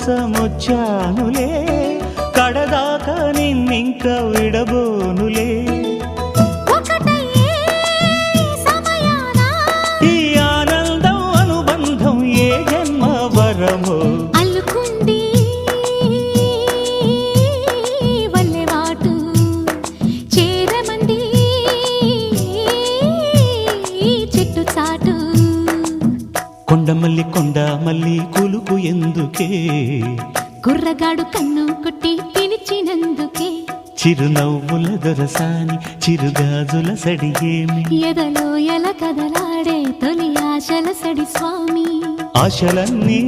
కోసమొచ్చానులే కడదాకా నిన్నింక విడబోనులే ఈ ఆనందం అనుబంధం ఏ జన్మ వరమో అల్లుకుంది వల్లెవాటు చేరమంది చెట్టు చాటు కొండమల్లి కొండ మల్లి కులుకు ఎందుకే కుర్రగాడు కన్ను కొట్టి పిలిచినందుకే చిరునవ్వుల దొరసాని చిరుగాజుల సడియేమి ఎదలో ఎల కదలాడే తొలి ఆశల సడి స్వామి ఆశలన్నీ